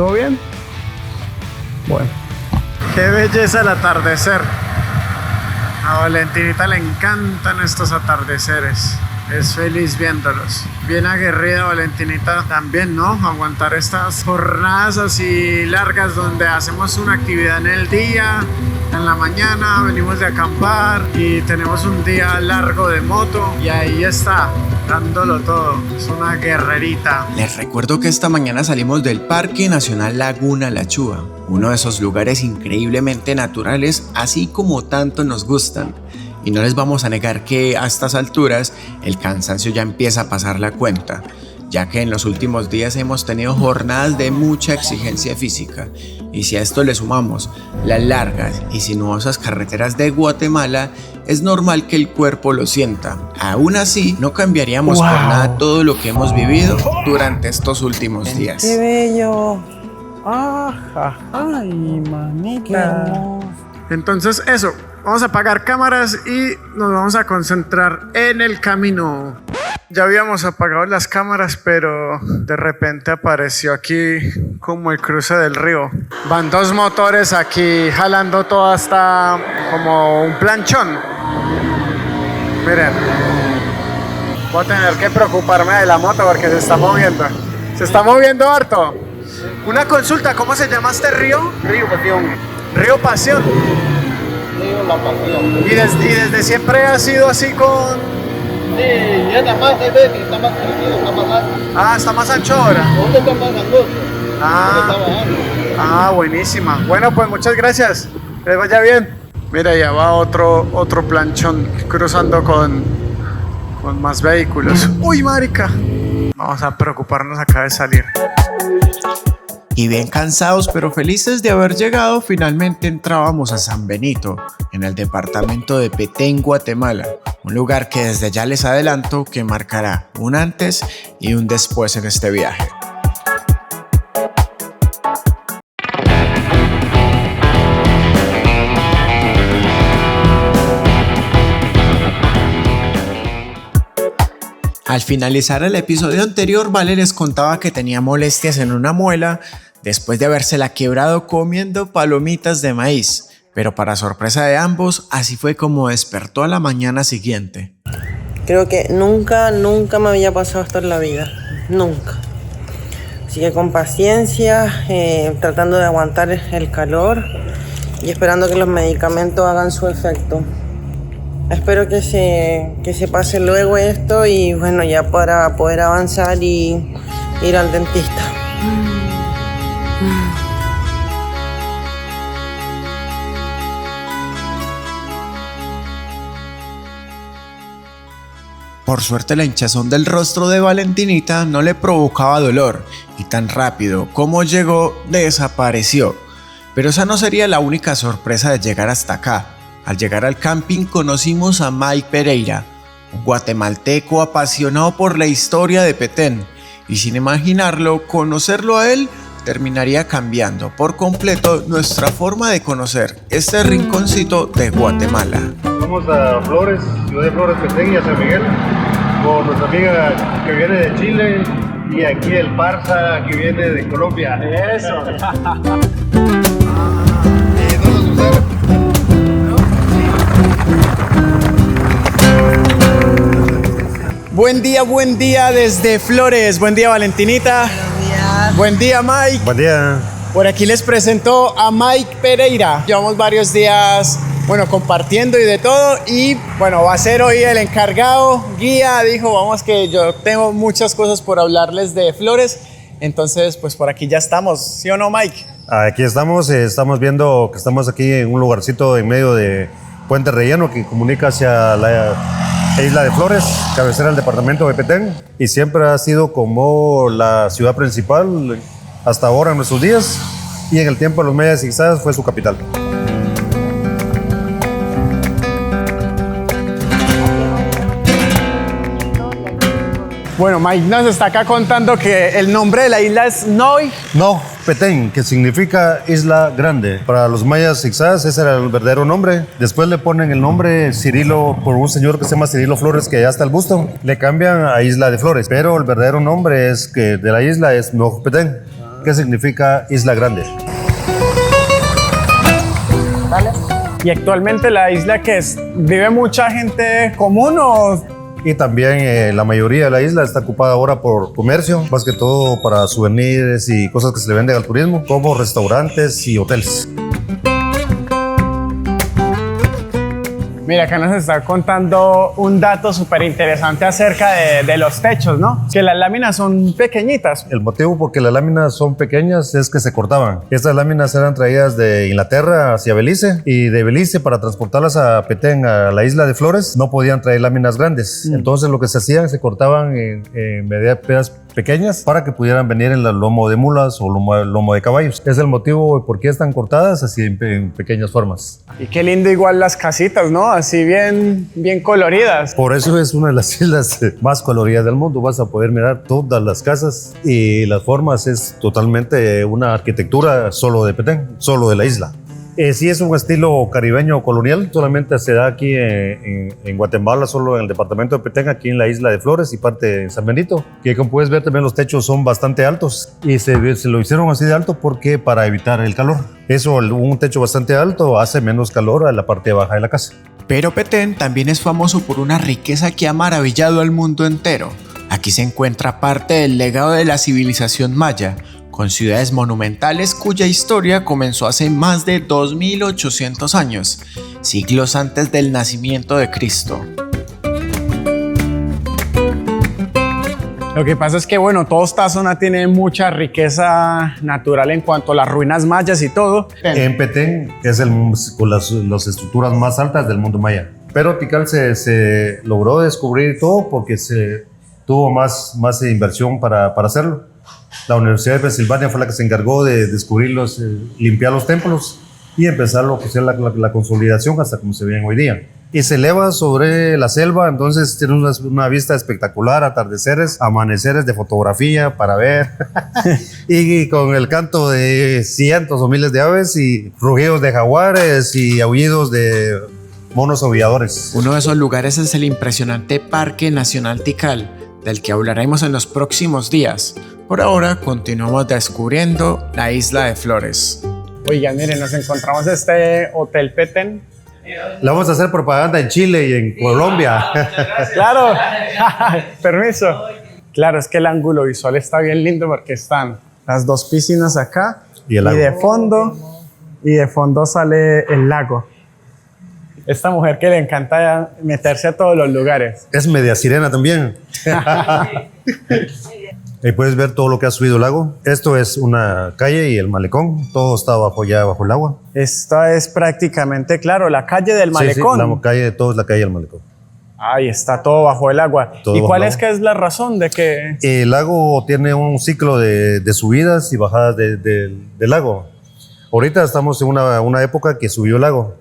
¿Todo bien? Bueno. Qué belleza el atardecer. A Valentinita le encantan estos atardeceres. Es feliz viéndolos. Bien aguerrida Valentinita también, ¿no? Aguantar estas jornadas así largas donde hacemos una actividad en el día, en la mañana venimos de acampar y tenemos un día largo de moto y ahí está, dándolo todo. Es una guerrerita. Les recuerdo que esta mañana salimos del Parque Nacional Laguna La Chúa, uno de esos lugares increíblemente naturales, así como tanto nos gustan. Y no les vamos a negar que a estas alturas el cansancio ya empieza a pasar la cuenta, ya que en los últimos días hemos tenido jornadas de mucha exigencia física. Y si a esto le sumamos las largas y sinuosas carreteras de Guatemala, es normal que el cuerpo lo sienta. Aún así, no cambiaríamos por nada todo lo que hemos vivido durante estos últimos días. ¡Qué bello! ¡Ajá! ¡Ay, manita! Entonces eso, vamos a apagar cámaras y nos vamos a concentrar en el camino. Ya habíamos apagado las cámaras, pero de repente apareció aquí como el cruce del río. Van dos motores aquí jalando todo hasta como un planchón. Miren, voy a tener que preocuparme de la moto porque se está moviendo. Se está moviendo harto. Una consulta, ¿cómo se llama este río? Río Pasión. Río Pasión. Río La Pasión. ¿Y desde siempre ha sido así con...? Sí, ya está más, está más crecido, está más alto. Ah, está más ancho ahora. ¿Dónde está más angosto? Buenísima. Bueno, pues muchas gracias. Que les vaya bien. Mira, ya va otro planchón cruzando con más vehículos. ¡Uy, marica! Vamos a preocuparnos acá de salir. Y bien cansados pero felices de haber llegado, finalmente entrábamos a San Benito, en el departamento de Petén, Guatemala. Un lugar que desde ya les adelanto que marcará un antes y un después en este viaje. Al finalizar el episodio anterior, Vale les contaba que tenía molestias en una muela después de habérsela quebrado comiendo palomitas de maíz. Pero para sorpresa de ambos, así fue como despertó a la mañana siguiente. Creo que nunca me había pasado esto en la vida. Nunca. Así que con paciencia, tratando de aguantar el calor y esperando que los medicamentos hagan su efecto. Espero que se pase luego esto y bueno, ya para poder avanzar y ir al dentista. Por suerte la hinchazón del rostro de Valentinita no le provocaba dolor y tan rápido como llegó desapareció. Pero esa no sería la única sorpresa de llegar hasta acá. Al llegar al camping conocimos a Mike Pereira, un guatemalteco apasionado por la historia de Petén, y sin imaginarlo, conocerlo a él terminaría cambiando por completo nuestra forma de conocer este rinconcito de Guatemala. Vamos a Flores, ciudad de Flores, Petén y a San Miguel, con nuestra amiga que viene de Chile y aquí el Parza que viene de Colombia. Eso. Buen día desde Flores. Buen día, Valentinita. Buen día, Mike. Buen día. Por aquí les presento a Mike Pereira. Llevamos varios días, compartiendo y de todo. Y bueno, va a ser hoy el encargado, guía. Dijo, vamos que yo tengo muchas cosas por hablarles de Flores. Entonces, pues por aquí ya estamos. ¿Sí o no, Mike? Aquí estamos viendo que estamos aquí en un lugarcito en medio de Puente Relleno que comunica hacia la isla de Flores, cabecera del departamento de Petén, y siempre ha sido como la ciudad principal hasta ahora en nuestros días, y en el tiempo de los mayas quizás fue su capital. Bueno, Mike nos está acá contando que el nombre de la isla es Noi. No, Petén, que significa isla grande. Para los mayas quizás ese era el verdadero nombre. Después le ponen el nombre Cirilo por un señor que se llama Cirilo Flores, que ya está el busto. Le cambian a Isla de Flores, pero el verdadero nombre es que de la isla es Nuevo Petén. que significa Isla Grande. Y actualmente la isla que es, ¿vive mucha gente común o...? Y también la mayoría de la isla está ocupada ahora por comercio, más que todo para souvenirs y cosas que se le venden al turismo, como restaurantes y hoteles. Mira, acá nos está contando un dato súper interesante acerca de los techos, ¿no? Que las láminas son pequeñitas. El motivo por que las láminas son pequeñas es que se cortaban. Estas láminas eran traídas de Inglaterra hacia Belice y de Belice para transportarlas a Petén, a la isla de Flores, no podían traer láminas grandes. Entonces lo que se hacían, se cortaban en medidas pequeñas para que pudieran venir en el lomo de mulas o lomo de caballos. Es el motivo de por qué están cortadas así en pequeñas formas. Y qué lindo igual las casitas, ¿no? Así bien coloridas. Por eso es una de las islas más coloridas del mundo. Vas a poder mirar todas las casas y las formas. Es totalmente una arquitectura solo de Petén, solo de la isla. Sí es un estilo caribeño colonial, solamente se da aquí en Guatemala, solo en el departamento de Petén, aquí en la isla de Flores y parte de San Benito, que como puedes ver también los techos son bastante altos y se lo hicieron así de alto porque para evitar el calor. Eso, un techo bastante alto hace menos calor a la parte baja de la casa. Pero Petén también es famoso por una riqueza que ha maravillado al mundo entero. Aquí se encuentra parte del legado de la civilización maya, con ciudades monumentales cuya historia comenzó hace más de 2800 años, siglos antes del nacimiento de Cristo. Lo que pasa es que, bueno, toda esta zona tiene mucha riqueza natural en cuanto a las ruinas mayas y todo. En Petén es con las estructuras más altas del mundo maya. Pero Tikal se logró descubrir todo porque se tuvo más inversión para hacerlo. La Universidad de Pensilvania fue la que se encargó de descubrirlos, limpiar los templos y empezar lo que es la consolidación hasta como se ven hoy día. Y se eleva sobre la selva, entonces tiene una vista espectacular, atardeceres, amaneceres de fotografía para ver y con el canto de cientos o miles de aves y rugidos de jaguares y aullidos de monos aulladores. Uno de esos lugares es el impresionante Parque Nacional Tikal, del que hablaremos en los próximos días. Por ahora continuamos descubriendo la isla de Flores. Oigan, miren, nos encontramos este Hotel Petén. Le vamos a hacer propaganda en Chile y en Colombia. Claro, permiso. Claro, es que el ángulo visual está bien lindo porque están las dos piscinas acá Y el lago. y de fondo sale el lago. Esta mujer que le encanta meterse a todos los lugares. Es media sirena también. Ahí puedes ver todo lo que ha subido el lago. Esto es una calle y el malecón. Todo está bajo el agua. Esta es prácticamente, claro, la calle del malecón. Sí, la calle de todo es la calle del malecón. Ahí está todo bajo el agua. Todo ¿Y cuál bajo es que es la razón de que...? El lago tiene un ciclo de subidas y bajadas del lago. Ahorita estamos en una época que subió el lago,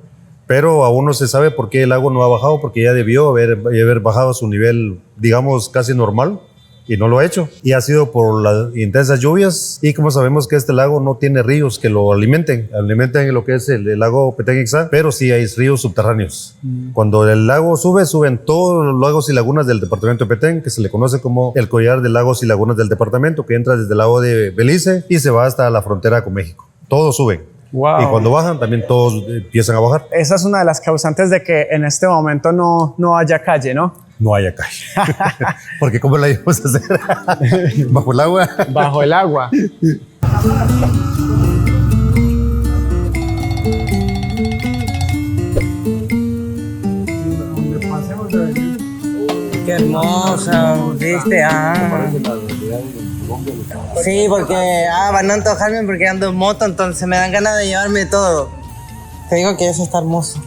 pero aún no se sabe por qué el lago no ha bajado, porque ya debió haber bajado a su nivel, digamos, casi normal, y no lo ha hecho. Y ha sido por las intensas lluvias, y como sabemos que este lago no tiene ríos que lo alimenten lo que es el lago Petén-Ixá, pero sí hay ríos subterráneos. Cuando el lago suben todos los lagos y lagunas del departamento de Petén, que se le conoce como el collar de lagos y lagunas del departamento, que entra desde el lago de Belice y se va hasta la frontera con México. Todos suben. Wow. Y cuando bajan, también todos empiezan a bajar. Esa es una de las causantes de que en este momento no haya calle, ¿no? No haya calle. Porque ¿cómo la íbamos a hacer? ¿Bajo el agua? Bajo el agua. Qué hermosa, ¿viste? Sí, porque van a antojarme porque ando en moto, entonces me dan ganas de llevarme todo. Te digo que eso está hermoso.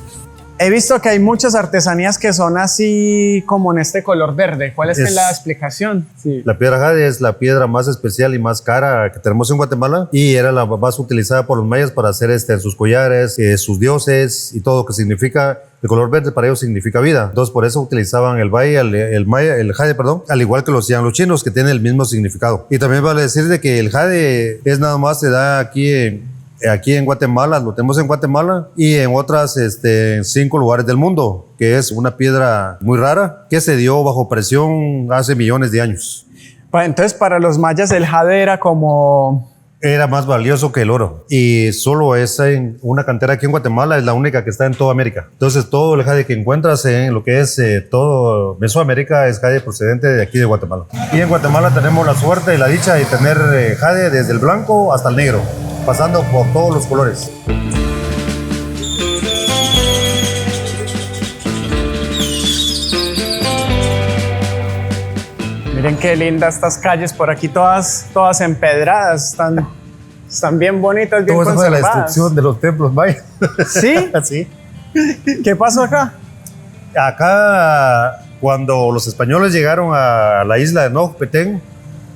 He visto que hay muchas artesanías que son así como en este color verde. ¿Cuál es la explicación? Sí. La piedra jade es la piedra más especial y más cara que tenemos en Guatemala y era la más utilizada por los mayas para hacer sus collares, sus dioses y todo lo que significa. El color verde para ellos significa vida. Entonces por eso utilizaban el jade, al igual que lo hacían los chinos, que tiene el mismo significado. Y también vale decir de que el jade es nada más, se da aquí en Guatemala, lo tenemos en Guatemala y en otras 5 lugares del mundo, que es una piedra muy rara que se dio bajo presión hace millones de años. Entonces para los mayas el jade era como era más valioso que el oro. Y solo esa en una cantera aquí en Guatemala es la única que está en toda América. Entonces todo el jade que encuentras en lo que es todo Mesoamérica es jade procedente de aquí de Guatemala. Y en Guatemala tenemos la suerte y la dicha de tener jade desde el blanco hasta el negro, pasando por todos los colores. Miren qué lindas estas calles por aquí, todas empedradas, están bien bonitas, bien Todo eso fue la conservadas. destrucción de los templos mayas. ¿Sí? Sí. ¿Qué pasó acá? Acá, cuando los españoles llegaron a la isla de Noj Petén,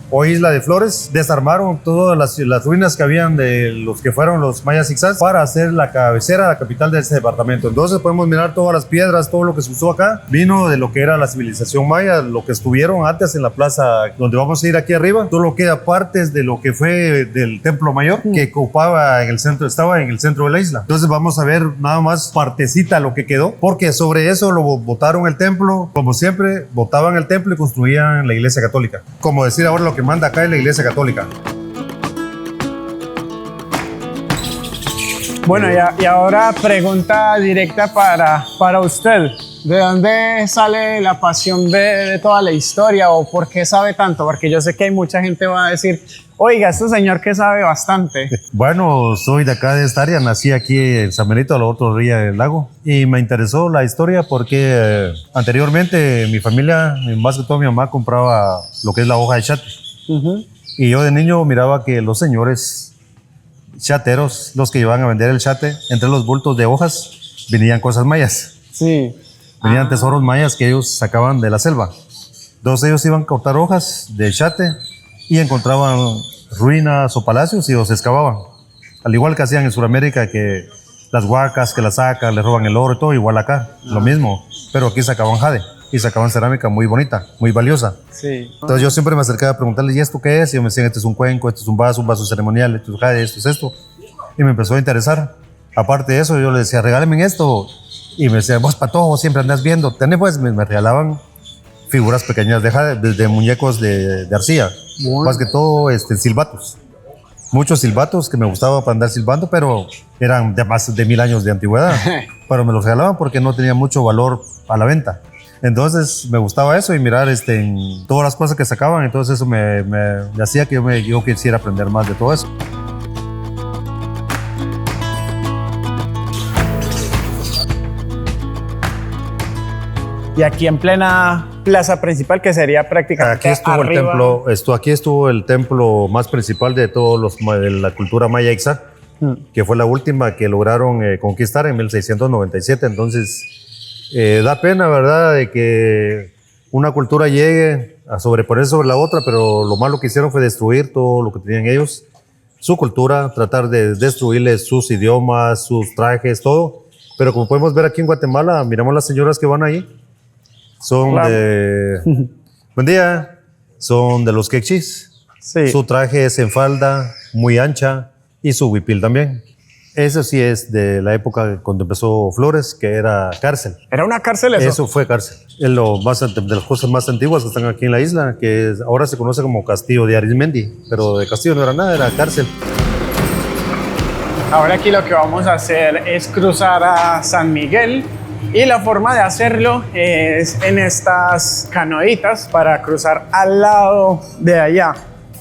o Isla de Flores, desarmaron todas las ruinas que habían de los que fueron los mayas zigzags para hacer la cabecera, la capital de este departamento. Entonces podemos mirar todas las piedras, todo lo que se usó acá, vino de lo que era la civilización maya, lo que estuvieron antes en la plaza donde vamos a ir aquí arriba. Todo lo que era partes de lo que fue del templo mayor que ocupaba en el centro, estaba en el centro de la isla. Entonces vamos a ver nada más partecita lo que quedó, porque sobre eso lo botaron el templo, como siempre, botaban el templo y construían la iglesia católica. Como decir ahora lo que manda acá es la iglesia católica. Bueno, y ahora pregunta directa para usted. ¿De dónde sale la pasión de toda la historia o por qué sabe tanto? Porque yo sé que hay mucha gente que va a decir, oiga, este señor que sabe bastante. Bueno, soy de acá de esta área, nací aquí en San Benito, a la otra orilla del lago, y me interesó la historia porque anteriormente mi familia, más que todo mi mamá, compraba lo que es la hoja de chate. Y yo de niño miraba que los señores chateros, los que iban a vender el chate, entre los bultos de hojas venían cosas mayas. Sí. Venían tesoros mayas que ellos sacaban de la selva. Entonces ellos iban a cortar hojas de chate y encontraban ruinas o palacios y los excavaban. Al igual que hacían en Sudamérica, que las huacas que las sacan, le roban el oro y todo, igual acá, lo mismo. Pero aquí sacaban jade y sacaban cerámica muy bonita, muy valiosa. Sí. Entonces yo siempre me acercaba a preguntarles, ¿y esto qué es? Y ellos me decían, este es un cuenco, este es un vaso ceremonial, esto es jade, esto es esto. Y me empezó a interesar. Aparte de eso, yo les decía, regálenme esto. Y me decían, vos para todo, siempre andas viendo. Pues me regalaban figuras pequeñas de jade, de muñecos de arcilla. Bueno. Más que todo silbatos. Muchos silbatos que me gustaba para andar silbando, pero eran de más de 1000 años de antigüedad. Pero me los regalaban porque no tenía mucho valor a la venta. Entonces me gustaba eso y mirar todas las cosas que sacaban. Entonces eso me hacía que yo quisiera aprender más de todo eso. Y aquí en plena plaza principal, que sería prácticamente aquí estuvo arriba. El templo, aquí estuvo el templo más principal de todos de la cultura maya Ixá, que fue la última que lograron conquistar en 1697. Entonces da pena, ¿verdad?, de que una cultura llegue a sobreponerse sobre la otra, pero lo malo que hicieron fue destruir todo lo que tenían ellos, su cultura, tratar de destruirles sus idiomas, sus trajes, todo. Pero como podemos ver aquí en Guatemala, miramos las señoras que van ahí, son de... Buen día. Son de los quechis. Sí. Su traje es en falda, muy ancha, y su huipil también. Eso sí es de la época cuando empezó Flores, que era cárcel. ¿Era una cárcel eso? Eso fue cárcel. Es de las cosas más antiguas que están aquí en la isla, que ahora se conoce como Castillo de Arismendi, pero de castillo no era nada, era cárcel. Ahora aquí lo que vamos a hacer es cruzar a San Miguel y la forma de hacerlo es en estas canoitas para cruzar al lado de allá,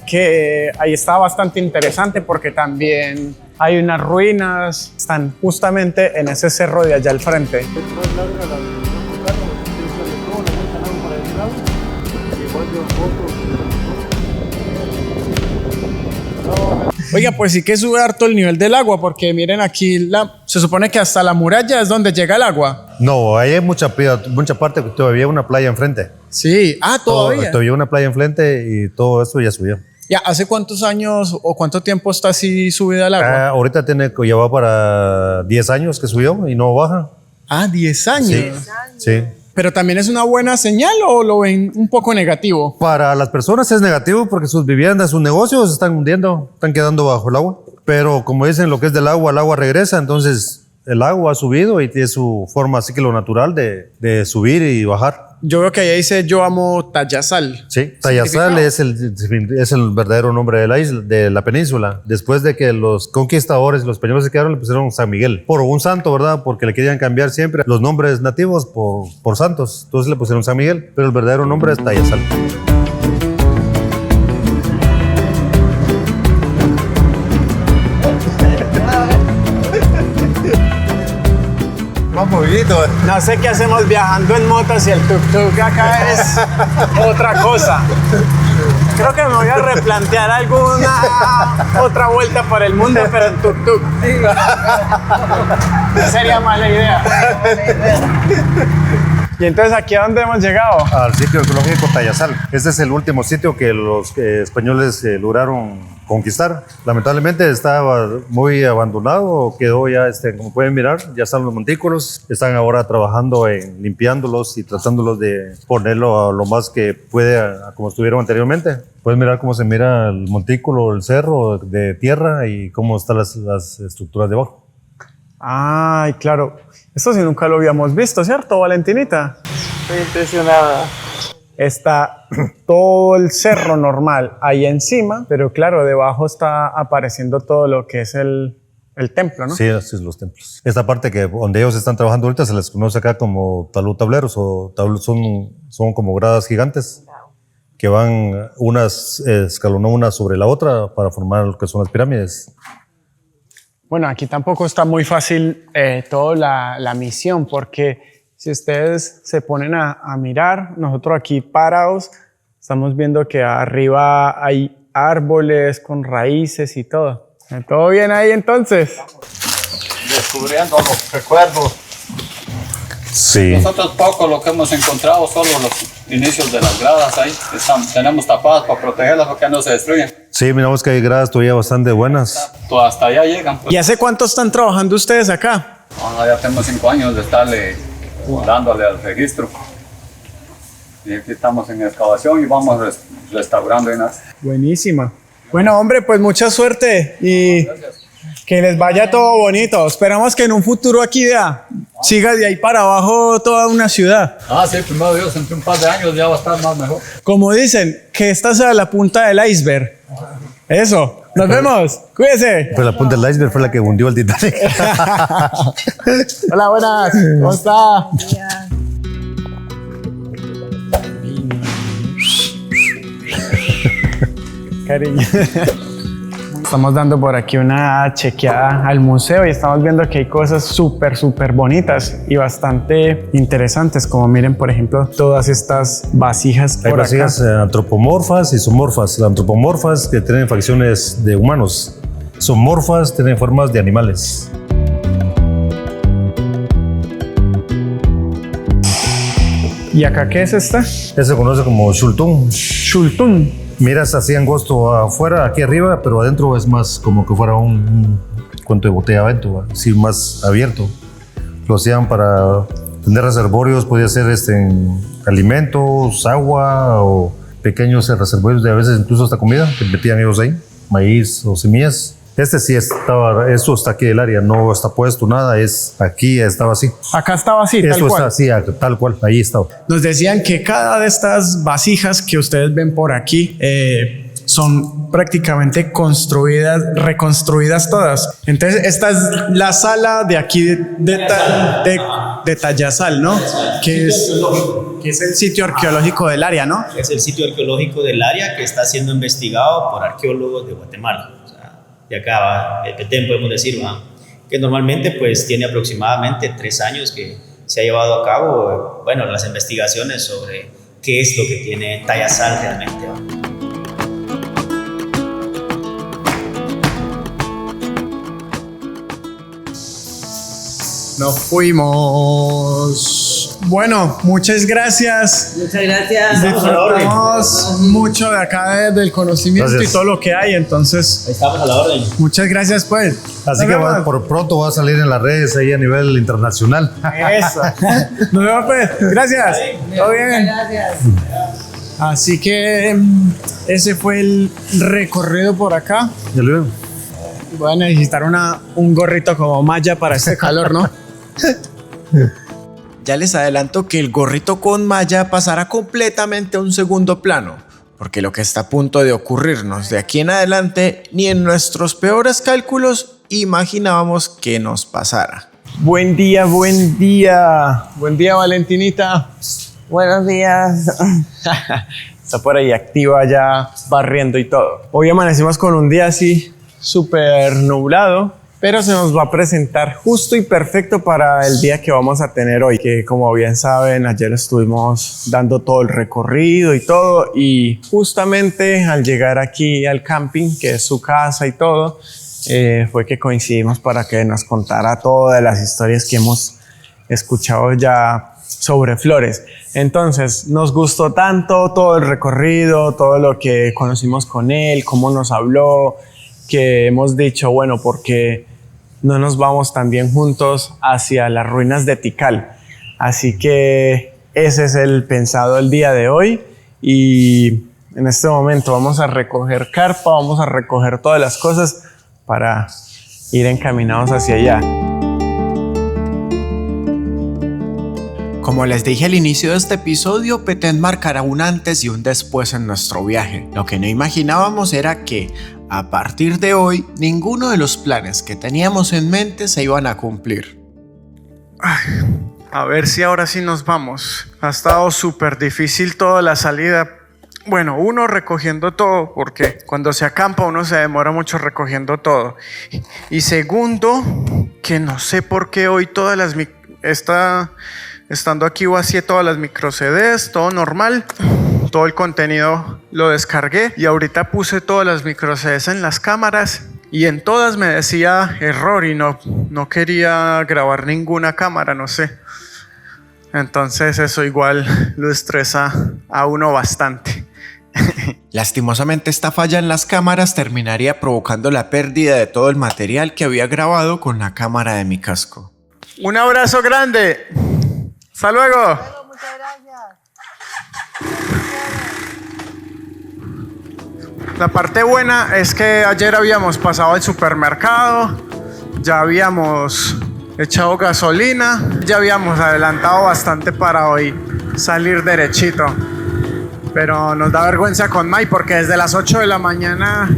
que ahí está bastante interesante porque también hay unas ruinas, están justamente en ese cerro de allá al frente. Oiga, pues sí que sube harto el nivel del agua, porque miren aquí, se supone que hasta la muralla es donde llega el agua. No, ahí hay mucha parte que todavía hay una playa enfrente. Sí, todavía. Todavía una playa enfrente y todo eso ya subió. Ya, ¿hace cuántos años o cuánto tiempo está así subida el agua? Ahorita tiene que llevar para 10 años que subió y no baja. 10 años. Sí. ¿Pero también es una buena señal o lo ven un poco negativo? Para las personas es negativo porque sus viviendas, sus negocios se están hundiendo, están quedando bajo el agua. Pero como dicen, lo que es del agua, el agua regresa. Entonces el agua ha subido y tiene su forma ciclo natural de subir y bajar. yo veo que ahí dice yo amo Tayasal. Sí, Tayasal es el verdadero nombre de la isla, de la península. Después de que los conquistadores, los españoles se quedaron, le pusieron San Miguel. Por un santo, ¿verdad? Porque le querían cambiar siempre los nombres nativos por santos. Entonces le pusieron San Miguel, pero el verdadero nombre es Tayasal. Un poquito. No sé qué hacemos viajando en moto si el tuk-tuk acá es otra cosa. Creo que me voy a replantear alguna otra vuelta por el mundo, pero en tuk-tuk. Sería mala idea. Y entonces, ¿aquí a dónde hemos llegado? Al sitio arqueológico Tayasal. Este es el último sitio que los españoles lograron conquistar. Lamentablemente estaba muy abandonado, quedó ya, como pueden mirar, ya están los montículos. Están ahora trabajando en limpiándolos y tratándolos de ponerlo a lo más que puede a como estuvieron anteriormente. Pueden mirar cómo se mira el montículo, el cerro de tierra y cómo están las estructuras debajo. Ay, claro. Esto sí nunca lo habíamos visto, ¿cierto, Valentinita? Estoy impresionada. Está todo el cerro normal ahí encima, pero claro, debajo está apareciendo todo lo que es el templo, ¿no? Sí, así es los templos. Esta parte que donde ellos están trabajando ahorita se les conoce acá como tableros o son como gradas gigantes que van escalonadas una sobre la otra para formar lo que son las pirámides. Bueno, aquí tampoco está muy fácil toda la misión, porque si ustedes se ponen a mirar, nosotros aquí parados estamos viendo que arriba hay árboles con raíces y todo. ¿Todo bien ahí entonces? Descubriendo los recuerdos. Sí. Nosotros poco lo que hemos encontrado, solo los inicios de las gradas ahí. Tenemos tapadas para protegerlas para que no se destruyan. Sí, miramos que hay gradas todavía bastante buenas. Hasta allá llegan. Pues. ¿Y hace cuánto están trabajando ustedes acá? Ya tenemos 5 años de estarle dándole al registro. Y aquí estamos en excavación y vamos restaurando unas. Buenísima. Bueno, hombre, pues mucha suerte y que les vaya todo bonito. Esperamos que en un futuro aquí siga de ahí para abajo toda una ciudad. Sí, primero Dios, entre un par de años ya va a estar más mejor. Como dicen, que esta sea la punta del iceberg. Eso. Nos vemos. Cuídese. Pues la punta del iceberg fue la que hundió el Titanic. Hola, buenas. ¿Cómo está? Cariño. Estamos dando por aquí una chequeada al museo y estamos viendo que hay cosas súper bonitas y bastante interesantes, como miren, por ejemplo, todas estas vasijas Hay por vasijas acá. antropomorfas y zoomorfas. Las antropomorfas que tienen facciones de humanos. Zoomorfas tienen formas de animales. ¿Y acá qué es esta? Eso se conoce como shultun. Shultun. Miras así angosto afuera, aquí arriba, pero adentro es más como que fuera un cuento de botella adentro, así más abierto. Lo hacían para tener reservorios, podía ser alimentos, agua o pequeños reservorios de a veces incluso hasta comida que metían ellos ahí, maíz o semillas. Sí estaba, esto está aquí el área, no está puesto nada, aquí estaba así. Acá estaba así, tal Eso cual. está así, tal cual, ahí estaba. Nos decían que cada de estas vasijas que ustedes ven por aquí son prácticamente reconstruidas todas. Entonces, esta es la sala de aquí de Tayasal, ¿no? Que es el sitio arqueológico del área, ¿no? Es el sitio arqueológico del área que está siendo investigado por arqueólogos de Guatemala. O sea, de acá, de Petén, podemos decir, ¿va? Que normalmente pues tiene aproximadamente 3 años que se ha llevado a cabo, bueno, las investigaciones sobre qué es lo que tiene Tayasal realmente, ¿va? Nos fuimos. Bueno, muchas gracias. Muchas gracias. Disfrutamos mucho de acá del conocimiento Gracias. y todo lo que hay. Entonces, Estamos a la orden. muchas gracias, pues. Así Nos que vemos. por pronto va a salir en las redes ahí a nivel internacional. Eso. Nos vemos, pues. Gracias. Todo bien. Gracias. Así que ese fue el recorrido por acá. Ya lo veo. Voy a necesitar un gorrito como malla para este calor, ¿no? Ya les adelanto que el gorrito con malla pasará completamente a un segundo plano, porque lo que está a punto de ocurrirnos de aquí en adelante ni en nuestros peores cálculos imaginábamos que nos pasara. Buen día, buen día. Buen día, Valentinita. Buenos días. Está por ahí activa ya barriendo y todo. Hoy amanecimos con un día así súper nublado, pero se nos va a presentar justo y perfecto para el día que vamos a tener hoy, que como bien saben, ayer estuvimos dando todo el recorrido y todo, y justamente al llegar aquí al camping, que es su casa y todo, fue que coincidimos para que nos contara todas las historias que hemos escuchado ya sobre Flores. Entonces nos gustó tanto todo el recorrido, todo lo que conocimos con él, cómo nos habló, que hemos dicho, bueno, porque no nos vamos también juntos hacia las ruinas de Tikal. Así que ese es el pensado el día de hoy, y en este momento vamos a recoger carpa, vamos a recoger todas las cosas para ir encaminados hacia allá. Como les dije al inicio de este episodio, Petén marcará un antes y un después en nuestro viaje. Lo que no imaginábamos era que, a partir de hoy, ninguno de los planes que teníamos en mente se iban a cumplir. A ver si ahora sí nos vamos. Ha estado súper difícil toda la salida. Bueno, uno recogiendo todo, porque cuando se acampa uno se demora mucho recogiendo todo. Y segundo, que no sé por qué hoy todas las... Estando aquí vacié todas las micro CDs, todo normal. Todo el contenido lo descargué y ahorita puse todas las micro CDs en las cámaras y en todas me decía error y no quería grabar ninguna cámara, no sé. Entonces eso igual lo estresa a uno bastante. Lastimosamente, esta falla en las cámaras terminaría provocando la pérdida de todo el material que había grabado con la cámara de mi casco. Un abrazo grande. Hasta luego. Muchas gracias. La parte buena es que ayer habíamos pasado al supermercado, ya habíamos echado gasolina, ya habíamos adelantado bastante para hoy salir derechito. Pero nos da vergüenza con Mai porque desde las 8 de la mañana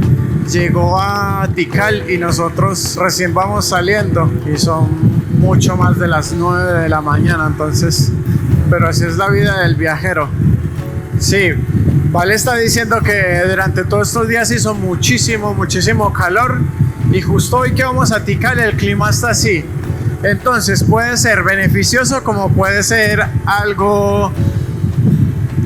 llegó a Tikal y nosotros recién vamos saliendo y son mucho más de las 9 de la mañana, entonces, pero así es la vida del viajero. Sí, Vale está diciendo que durante todos estos días hizo muchísimo calor y justo hoy que vamos a Tikal el clima está así. Entonces puede ser beneficioso como puede ser algo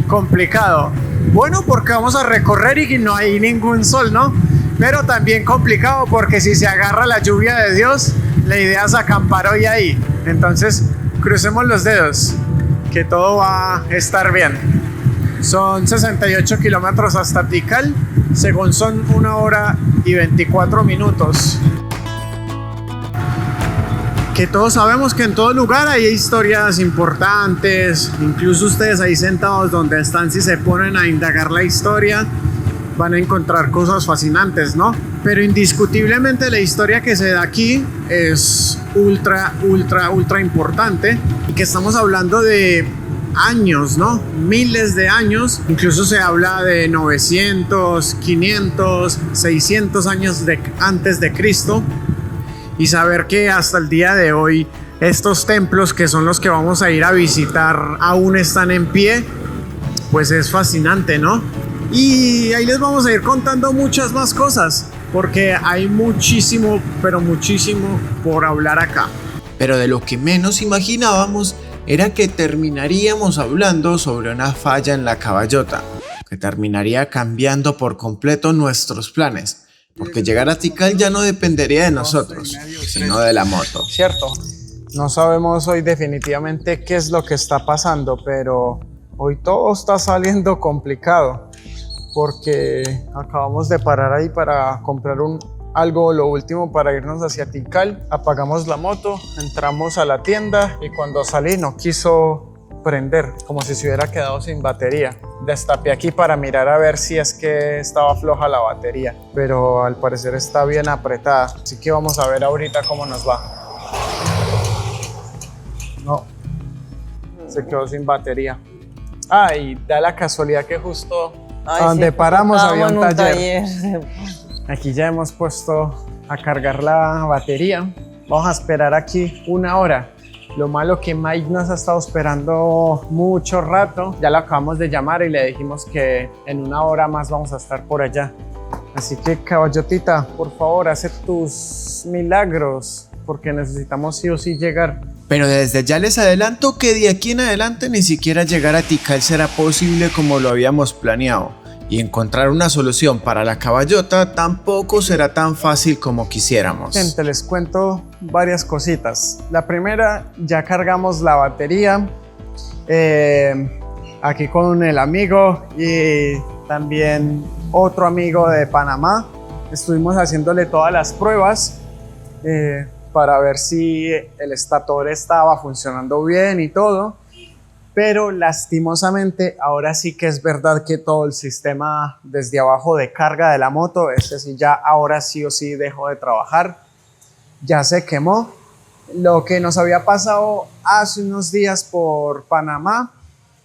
complicado. Bueno, porque vamos a recorrer y no hay ningún sol, ¿no? Pero también complicado porque si se agarra la lluvia de Dios, la idea es acampar hoy ahí. Entonces, crucemos los dedos, que todo va a estar bien. Son 68 kilómetros hasta Tikal, según son 1 hora y 24 minutos. Que todos sabemos que en todo lugar hay historias importantes, incluso ustedes ahí sentados donde están, si se ponen a indagar la historia, van a encontrar cosas fascinantes, ¿no? Pero indiscutiblemente la historia que se da aquí es ultra importante y que estamos hablando de años, ¿no? Miles de años, incluso se habla de 900, 500, 600 años antes de Cristo, y saber que hasta el día de hoy estos templos, que son los que vamos a ir a visitar, aún están en pie, pues es fascinante, ¿no? Y ahí les vamos a ir contando muchas más cosas, porque hay muchísimo, pero muchísimo por hablar acá. Pero de lo que menos imaginábamos era que terminaríamos hablando sobre una falla en la caballota, que terminaría cambiando por completo nuestros planes, porque llegar a Tikal ya no dependería de nosotros, sino de la moto. Cierto, no sabemos hoy definitivamente qué es lo que está pasando, pero hoy todo está saliendo complicado, porque acabamos de parar ahí para comprar algo, lo último para irnos hacia Tikal. Apagamos la moto, entramos a la tienda y cuando salí no quiso prender, como si se hubiera quedado sin batería. Destapé aquí para mirar a ver si es que estaba floja la batería, pero al parecer está bien apretada, así que vamos a ver ahorita cómo nos va. se quedó sin batería. Ah, y da la casualidad que justo Ay, donde sí, paramos había estábamos un en taller. Aquí ya hemos puesto a cargar la batería. Vamos a esperar aquí 1 hora. Lo malo que Mike nos ha estado esperando mucho rato. Ya lo acabamos de llamar y le dijimos que en 1 hora más vamos a estar por allá. Así que, caballotita, por favor, haz tus milagros, porque necesitamos sí o sí llegar. Pero desde ya les adelanto que de aquí en adelante ni siquiera llegar a Tikal será posible como lo habíamos planeado. Y encontrar una solución para la caballota tampoco será tan fácil como quisiéramos. Gente, les cuento varias cositas. La primera, ya cargamos la batería aquí con el amigo y también otro amigo de Panamá. Estuvimos haciéndole todas las pruebas para ver si el estator estaba funcionando bien y todo. Pero lastimosamente ahora sí que es verdad que todo el sistema desde abajo de carga de la moto, ese sí ya ahora sí o sí dejó de trabajar, ya se quemó. Lo que nos había pasado hace unos días por Panamá,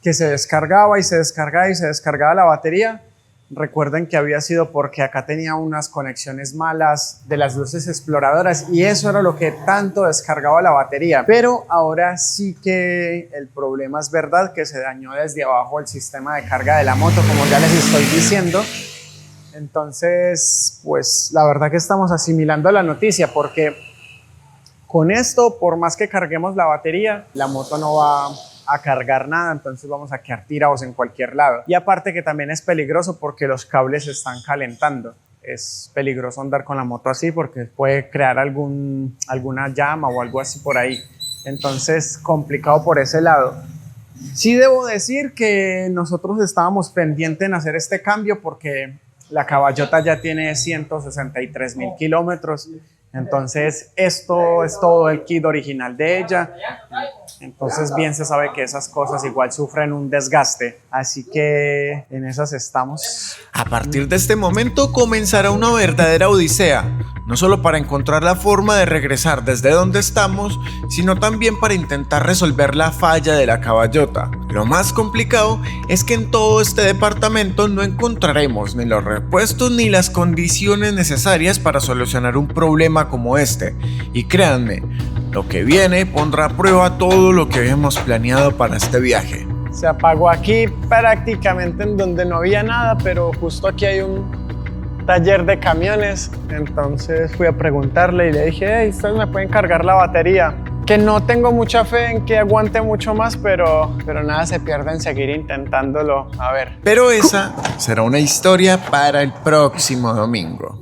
que se descargaba y se descargaba y se descargaba la batería, recuerden que había sido porque acá tenía unas conexiones malas de las luces exploradoras y eso era lo que tanto descargaba la batería. Pero ahora sí que el problema es verdad que se dañó desde abajo el sistema de carga de la moto, como ya les estoy diciendo. Entonces, pues la verdad que estamos asimilando la noticia porque con esto, por más que carguemos la batería, la moto no va a cargar nada, entonces vamos a quedar tirados en cualquier lado. Y aparte que también es peligroso porque los cables se están calentando. Es peligroso andar con la moto así porque puede crear alguna llama o algo así por ahí. Entonces, complicado por ese lado. Sí debo decir que nosotros estábamos pendientes en hacer este cambio porque la caballota ya tiene 163,000 kilómetros. Entonces, esto es todo el kit original de ella. Entonces, bien se sabe que esas cosas igual sufren un desgaste. Así que en esas estamos. A partir de este momento comenzará una verdadera odisea, no solo para encontrar la forma de regresar desde donde estamos, sino también para intentar resolver la falla de la caballota. Lo más complicado es que en todo este departamento no encontraremos ni los repuestos ni las condiciones necesarias para solucionar un problema como este. Y créanme, lo que viene pondrá a prueba todo lo que habíamos planeado para este viaje. Se apagó aquí prácticamente en donde no había nada, pero justo aquí hay un taller de camiones. Entonces fui a preguntarle y le dije, hey, ¿ustedes me pueden cargar la batería? Que no tengo mucha fe en que aguante mucho más, pero nada se pierde en seguir intentándolo. A ver. Pero esa será una historia para el próximo domingo.